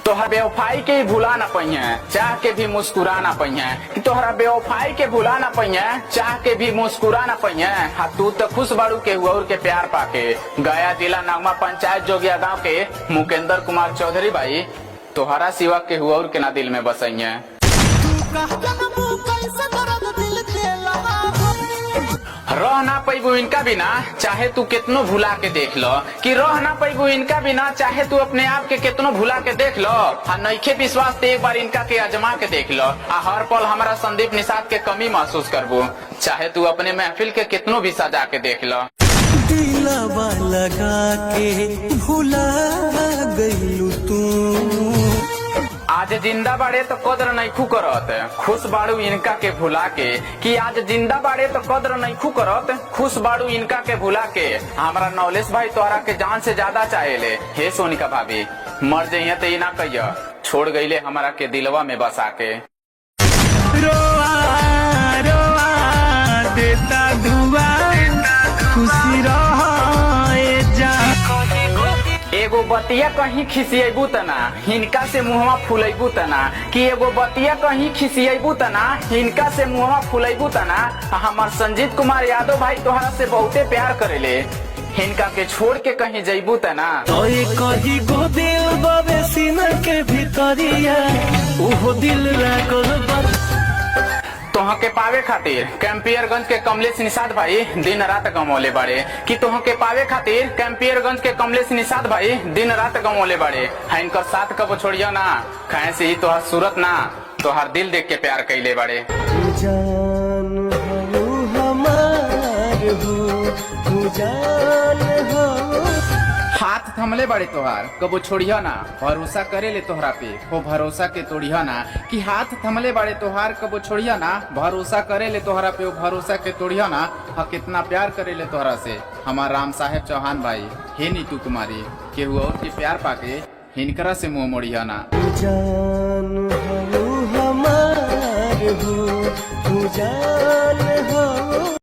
तोहरा बेवफाई के भुला ना पहिए, चाह के भी मुस्कुरा ना पहिए। तोहरा बेवफाई के भुला ना पहिए, चाह के भी मुस्कुरा ना पहिए। हाँ तू तो खुश बाड़ू के हुआ के प्यार पाके। गया जिला नगमा पंचायत जोगिया गांव के मुकेंद्र कुमार चौधरी भाई, तोहरा सिवा के हुआ के ना दिल में बसइए। रह ना पैबू इनका बिना, चाहे तू कितनो भुला के देख लो। कि रह ना पैबू इनका बिना, चाहे तू अपने आप के कितनो भुला के देख लो। हाँ नइखे विश्वास तो एक बार इनका के आजमा के देख लो। हर पल हमारा संदीप निषाद के कमी महसूस करबू, चाहे तू अपने महफिल के कितनो भी सजा के देख लो। दिलवा लगा के भुला गइलू तू। आज जिंदा बाड़े तो कदर नइखू करत, खुश बाड़ू इनका के भुला के। कि आज जिंदा बाड़े तो कदर नइखू करत, खुश बाड़ू इनका के भुला के। हमारा नौलेश भाई तोहरा के जान से ज्यादा चाहेले। हे सोनिका भाभी, मर जइए तो ना कहिया, छोड़ गईले हमारा के दिलवा में बसा के। रोआ रोआ देता दुआ, खुशी रहे जा। एगो बतिया कहीं खिसियबू तना, हिनका से मुहवा फुलैबू तना। कि एगो बतिया कहीं खिसियबू तना, हिनका से मुहवा फुलैबू तना। हमार संजीत कुमार यादव भाई तोहरा से बहुते प्यार करेले, हिनका के छोड़ के कहीं जइबू तना। कहीं गो दिल बाबे सीना के भीतरिया, उहो दिल लागल। तोह के पावे खातिर कैंपियरगंज के कमलेश निषाद भाई दिन रात गमौले बाड़े। कि तोह के पावे खातिर कैंपियरगंज के कमलेश निषाद भाई दिन रात गमौले बाड़े। इनकर साथ कब छोड़ियो ना, खाए से ही तोहर सूरत ना, तोहर दिल देख के प्यार कैले बाड़े। जान हो हमार हो, तू जान हो। हाथ थमले बड़े तोहार कबो छोड़िया ना, भरोसा करे ले तोहरा पे हो भरोसा के तोड़िया ना। कि हाथ थमले बड़े तोहार कबो छोड़िया ना, भरोसा करे ले तोहरा पे हो भरोसा के तोड़िया ना। हाँ कितना प्यार करे ले तोहरा से हमार राम साहेब चौहान भाई। हे नीतू कुमारी, केहू और के प्यार पाके हिनकरा से मुंह मोड़िया ना। जान हो हमार हो, तू जान